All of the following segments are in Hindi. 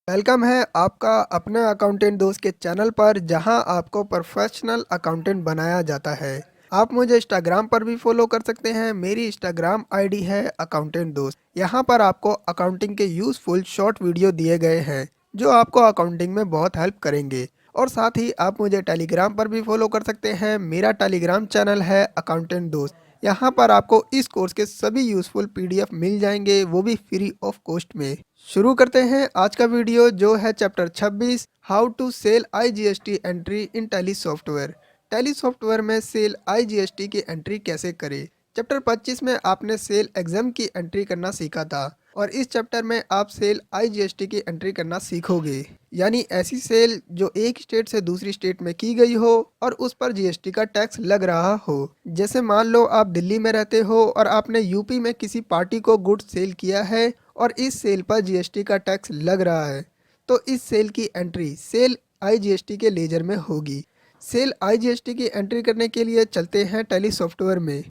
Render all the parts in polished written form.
वेलकम है आपका अपने अकाउंटेंट दोस्त के चैनल पर जहां आपको प्रोफेशनल अकाउंटेंट बनाया जाता है। आप मुझे इंस्टाग्राम पर भी फॉलो कर सकते हैं। मेरी इंस्टाग्राम आईडी है अकाउंटेंट दोस्त। यहां पर आपको अकाउंटिंग के यूज़फुल शॉर्ट वीडियो दिए गए हैं जो आपको अकाउंटिंग में बहुत हेल्प करेंगे। और साथ ही आप मुझे टेलीग्राम पर भी फॉलो कर सकते हैं। मेरा टेलीग्राम चैनल है अकाउंटेंट दोस्त। यहाँ पर आपको इस कोर्स के सभी यूज़फुल पीडीएफ मिल जाएंगे, वो भी फ्री ऑफ कॉस्ट में। शुरू करते हैं आज का वीडियो जो है chapter 26, how to sale IGST entry in Tally software. Tally software में सेल आईजीएसटी की एंट्री कैसे करें। चैप्टर 25 में आपने सेल एग्जाम की एंट्री करना सीखा था और इस चैप्टर में आप सेल आईजीएसटी की एंट्री करना सीखोगे, यानी ऐसी सेल जो एक स्टेट से दूसरी स्टेट में की गई हो और उस पर जीएसटी का टैक्स लग रहा हो। जैसे मान लो आप दिल्ली में रहते हो और आपने यूपी में किसी पार्टी को गुड्स सेल किया है और इस सेल पर जीएसटी का टैक्स लग रहा है, तो इस सेल की एंट्री सेल आईजीएसटी के लेजर में होगी। सेल आईजीएसटी की एंट्री करने के लिए चलते हैं टैली सॉफ्टवेयर में।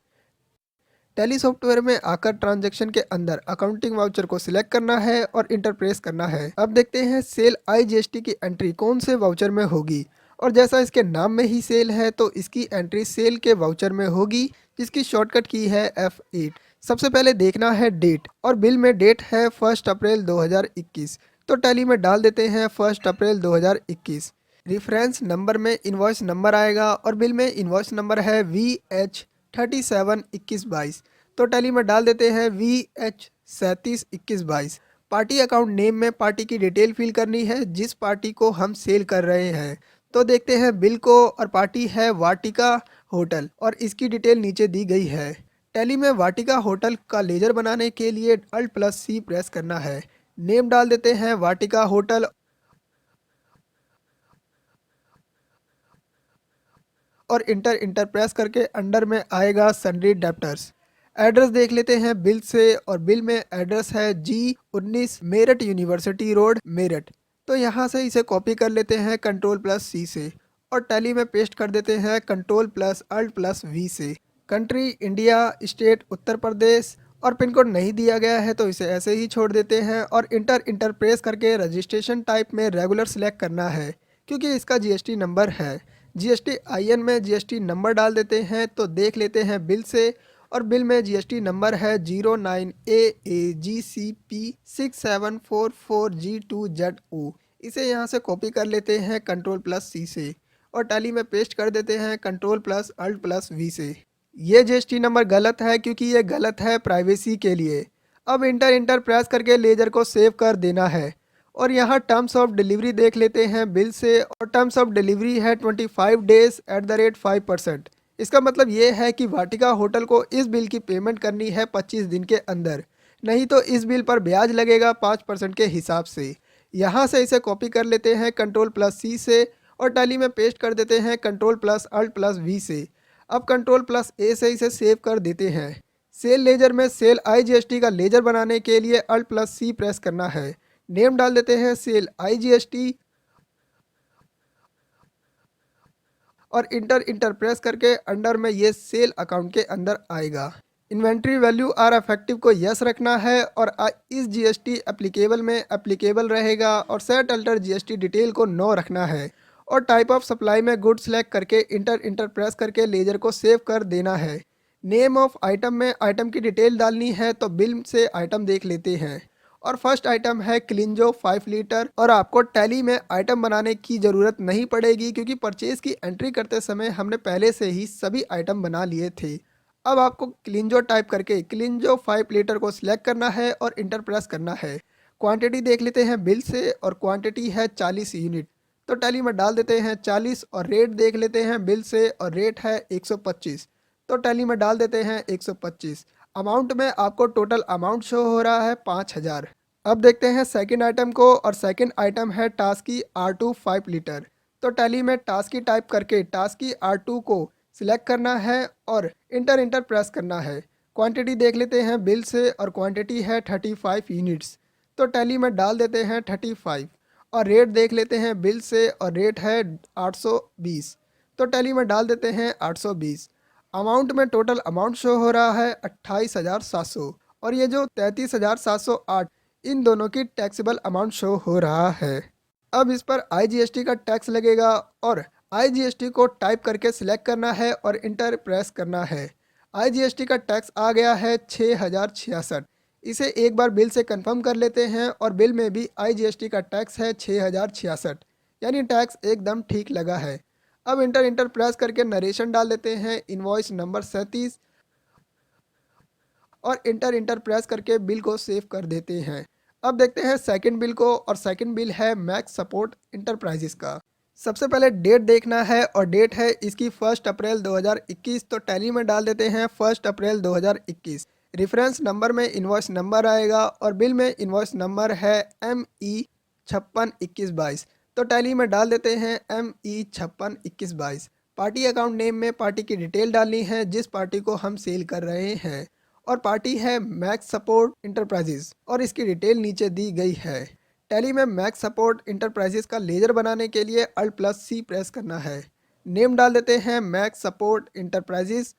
टैली सॉफ्टवेयर में आकर ट्रांजैक्शन के अंदर अकाउंटिंग वाउचर को सिलेक्ट करना है और इंटरप्रेस करना है। अब देखते हैं सेल आईजीएसटी की एंट्री कौन से वाउचर में होगी। और जैसा इसके नाम में ही सेल है तो इसकी एंट्री सेल के वाउचर में होगी, जिसकी शॉर्टकट की है F8। सबसे पहले देखना है डेट, और बिल में डेट है 1 अप्रैल 2021, तो टैली में डाल देते हैं 1 अप्रैल 2021। रिफरेंस नंबर में इनवॉइस नंबर आएगा और बिल में इनवॉइस नंबर है VH372122, तो टैली में डाल देते हैं VH372122। पार्टी अकाउंट नेम में पार्टी की डिटेल फिल करनी है जिस पार्टी को हम सेल कर रहे हैं। तो देखते हैं बिल को, और पार्टी है वाटिका होटल और इसकी डिटेल नीचे दी गई है। टैली में वाटिका होटल का लेजर बनाने के लिए Alt+C प्रेस करना है। नेम डाल देते हैं वाटिका होटल और इंटर प्रेस करके अंडर में आएगा सन्ड्री डेप्टर्स। एड्रेस देख लेते हैं बिल से, और बिल में एड्रेस है G19 Meerut university road Meerut. तो यहाँ से इसे कॉपी कर लेते हैं Ctrl+C से और टैली में पेस्ट कर देते हैं Ctrl+Alt+V से। Country India, state Uttar Pradesh, और पिन कोड नहीं दिया गया है तो इसे ऐसे ही छोड़ देते हैं। और इंटर प्रेस करके रजिस्ट्रेशन टाइप में रेगुलर सेलेक्ट करना है क्योंकि इसका जीएसटी नंबर है। जीएसटी आईएन में जीएसटी नंबर डाल देते हैं, तो देख लेते हैं बिल से, और बिल में जीएसटी नंबर है 09AAGCP6744G2ZO। इसे यहाँ से कॉपी कर लेते हैं Ctrl+C से और टैली में पेस्ट कर देते हैं Ctrl+Alt+V से। ये जीएसटी नंबर गलत है क्योंकि ये गलत है प्राइवेसी के लिए। अब इंटर प्रेस करके लेजर को सेव कर देना है। और यहाँ टर्म्स ऑफ डिलीवरी देख लेते हैं बिल से, और टर्म्स ऑफ डिलीवरी है 25 डेज @5%। इसका मतलब ये है कि वाटिका होटल को इस बिल की पेमेंट करनी है 25 दिन के अंदर, नहीं तो इस बिल पर ब्याज लगेगा 5% के हिसाब से। यहाँ से इसे कॉपी कर लेते हैं Ctrl+C से और टैली में पेस्ट कर देते हैं Ctrl+Alt+V से। अब Ctrl+A से इसे सेव कर देते हैं। सेल लेजर में सेल आईजीएसटी का लेजर बनाने के लिए Alt+C प्रेस करना है। नेम डाल देते हैं सेल आईजीएसटी और इंटर प्रेस करके अंडर में ये सेल अकाउंट के अंदर आएगा। इन्वेंट्री वैल्यू आर इफेक्टिव को यस रखना है और इस जीएसटी एप्लीकेबल में एप्लीकेबल रहेगा, और सेट अल्टर जीएसटी डिटेल को नो रखना है। और टाइप ऑफ सप्लाई में गुड सेलेक्ट करके इंटर प्रेस करके लेजर को सेव कर देना है। नेम ऑफ आइटम में आइटम की डिटेल डालनी है, तो बिल से आइटम देख लेते हैं। और फर्स्ट आइटम है क्लिंजो 5 लीटर, और आपको टैली में आइटम बनाने की ज़रूरत नहीं पड़ेगी क्योंकि परचेज की एंट्री करते समय हमने पहले से ही सभी आइटम बना लिए थे। अब आपको क्लिंजो टाइप करके क्लिंजो 5 लीटर को सिलेक्ट करना है और इंटर प्रेस करना है। क्वांटिटी देख लेते हैं बिल से, और क्वांटिटी है 40 यूनिट, तो टैली में डाल देते हैं 40। और रेट देख लेते हैं बिल से, और रेट है 125, तो टैली में डाल देते हैं 125। अमाउंट में आपको टोटल अमाउंट शो हो रहा है 5000। अब देखते हैं सेकंड आइटम को, और सेकंड आइटम है टास्की R2 5 लीटर, तो टैली में टास्की टाइप करके टास्की R2 को सिलेक्ट करना है और इंटर प्रेस करना है। क्वांटिटी देख लेते हैं बिल से, और क्वांटिटी है 35 यूनिट्स, तो टैली में डाल देते हैं 35। और रेट देख लेते हैं बिल से, और रेट है 820, तो टैली में डाल देते हैं 820। अमाउंट में टोटल अमाउंट शो हो रहा है 28,700, और ये जो 33,708 इन दोनों की टैक्सेबल अमाउंट शो हो रहा है। अब इस पर IGST का टैक्स लगेगा और IGST को टाइप करके सिलेक्ट करना है और इंटर प्रेस करना है। IGST का टैक्स आ गया है 6066। इसे एक बार बिल से कंफर्म कर लेते हैं और बिल में भी IGST का टैक्स है 6066, यानी टैक्स एकदम ठीक लगा है। अब इंटर इंटर प्रेस करके नरेशन डाल देते हैं इनवॉइस नंबर 37 और इंटर इंटर प्रेस करके बिल को सेव कर देते हैं। अब देखते हैं सेकंड बिल को, और सेकंड बिल है मैक्स सपोर्ट इंटरप्राइजेस का। सबसे पहले डेट देखना है और डेट है इसकी 1 अप्रैल 2021, तो टैली में डाल देते हैं 1 अप्रैल 2021। रेफरेंस नंबर में इनवॉइस नंबर आएगा और बिल में इनवॉइस नंबर है ME562122, तो टैली में डाल देते हैं ME562122। पार्टी अकाउंट नेम में पार्टी की डिटेल डालनी है जिस पार्टी को हम सेल कर रहे हैं, और पार्टी है मैक्स सपोर्ट इंटरप्राइजेज और इसकी डिटेल नीचे दी गई है। टैली में मैक्स सपोर्ट इंटरप्राइजेज का लेजर बनाने के लिए Alt+C प्रेस करना है। नेम डाल देते हैं मैक्स सपोर्ट इंटरप्राइजेज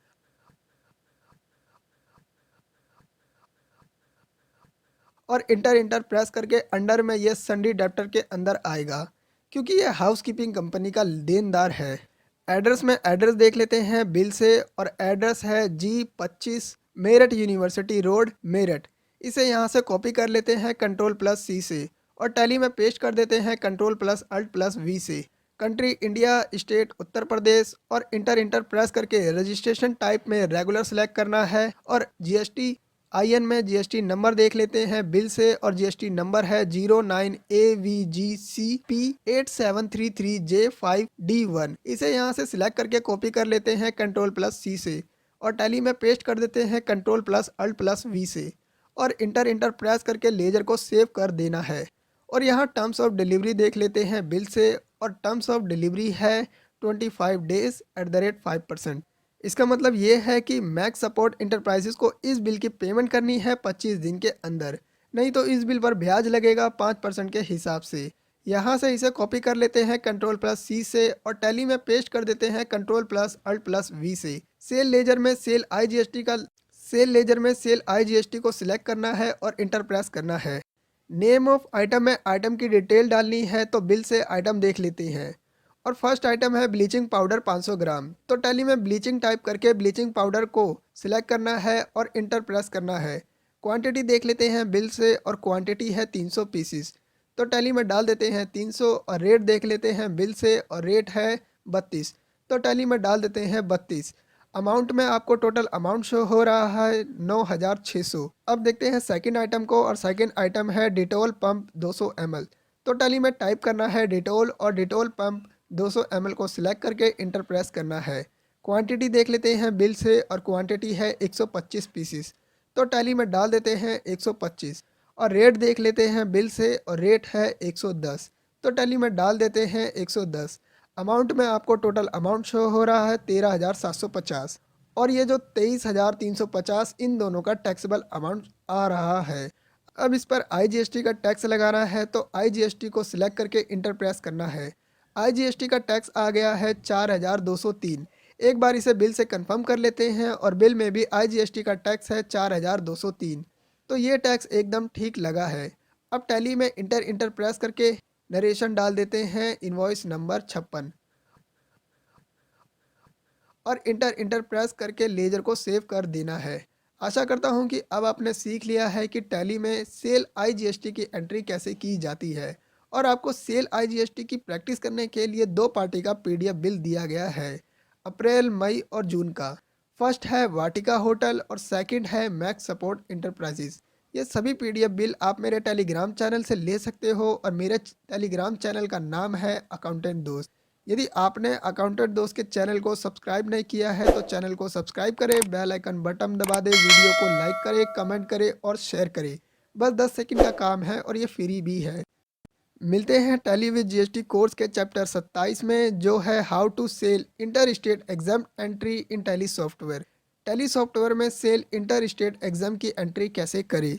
और इंटर इंटर प्रेस करके अंडर में ये सन्डी डेप्टर के अंदर आएगा, क्योंकि ये हाउसकीपिंग कंपनी का देनदार है। एड्रेस में एड्रेस देख लेते हैं बिल से, और एड्रेस है G25 Meerut university road Meerut. इसे यहाँ से कॉपी कर लेते हैं Ctrl+C से और टैली में पेस्ट कर देते हैं Ctrl+Alt+V से। Country India, state Uttar Pradesh, और इंटर इंटर प्रेस करके रजिस्ट्रेशन टाइप में रेगुलर सेलेक्ट करना है, और GST IN में GST नंबर देख लेते हैं बिल से, और GST नंबर है 09AVGCP8733J5D1। इसे यहाँ से सिलेक्ट करके कॉपी कर लेते हैं Ctrl+C से और टैली में पेस्ट कर देते हैं Ctrl+Alt+V से, और इंटर इंटर प्रेस करके लेजर को सेव कर देना है। और यहाँ टर्म्स ऑफ डिलीवरी देख लेते हैं बिल से, और टर्म्स ऑफ डिलीवरी है 25 डेज @5%। इसका मतलब ये है कि मैक्स सपोर्ट इंटरप्राइजेस को इस बिल की पेमेंट करनी है 25 दिन के अंदर, नहीं तो इस बिल पर ब्याज लगेगा 5% के हिसाब से। यहाँ से इसे कॉपी कर लेते हैं Ctrl+C से और टैली में पेस्ट कर देते हैं Ctrl+Alt+V से। सेल लेजर में सेल IGST को सिलेक्ट करना है और इंटर प्रेस करना है। नेम ऑफ आइटम में आइटम की डिटेल डालनी है, तो बिल से आइटम देख लेते हैं। और फर्स्ट आइटम है ब्लीचिंग पाउडर 500 ग्राम, तो टैली में ब्लीचिंग टाइप करके ब्लीचिंग पाउडर को सिलेक्ट करना है और इंटर प्रेस करना है। क्वांटिटी देख लेते हैं बिल से, और क्वांटिटी है 300 पीसीस, तो टैली में डाल देते हैं 300। और रेट देख लेते हैं बिल से, और रेट है 32, तो टैली में डाल देते हैं 32। अमाउंट में आपको टोटल अमाउंट शो हो रहा है 9600। अब देखते हैं सेकंड आइटम को, और सेकंड आइटम है डिटोल पंप 200 ml, तो टैली में टाइप करना है डिटोल और डिटोल पंप 200 ml को सिलेक्ट करके इंटर प्रेस करना है। क्वांटिटी देख लेते हैं बिल से, और क्वांटिटी है 125 पीसीस, तो टैली में डाल देते हैं 125। और रेट देख लेते हैं बिल से, और रेट है 110, तो टैली में डाल देते हैं 110। अमाउंट में आपको टोटल अमाउंट शो हो रहा है 13,750, और ये जो 23,350 इन दोनों का टैक्सेबल अमाउंट आ रहा है। अब इस पर IGST का टैक्स लगाना है, तो IGST को सिलेक्ट करके इंटर प्रेस करना है। IGST का टैक्स आ गया है 4,203। एक बार इसे बिल से कंफर्म कर लेते हैं, और बिल में भी IGST का टैक्स है 4,203, तो ये टैक्स एकदम ठीक लगा है। अब टैली में इंटर इंटर प्रेस करके नरेशन डाल देते हैं इनवॉइस नंबर 56, और इंटर इंटर प्रेस करके लेजर को सेव कर देना है। आशा करता हूँ कि अब आपने सीख लिया है कि टैली में सेल IGST की एंट्री कैसे की जाती है, और आपको सेल IGST की प्रैक्टिस करने के लिए 2 पार्टी का PDF बिल दिया गया है, अप्रैल, मई और जून का। फर्स्ट है वाटिका होटल और सेकंड है मैक्स सपोर्ट इंटरप्राइजेज। ये सभी PDF बिल आप मेरे टेलीग्राम चैनल से ले सकते हो, और मेरे टेलीग्राम चैनल का नाम है अकाउंटेंट दोस्त। यदि आपने अकाउंटेंट दोस्त के चैनल को सब्सक्राइब नहीं किया है तो चैनल को सब्सक्राइब करें, बेल आइकन बटन दबा दें, वीडियो को लाइक करें, कमेंट करें और शेयर करें। बस 10 सेकंड का काम है और ये फ्री भी है। मिलते हैं टैली विद GST कोर्स के चैप्टर 27 में, जो है how to sale inter state exempt entry in Tally software. Tally software में सेल इंटर स्टेट एग्जाम की एंट्री कैसे करें।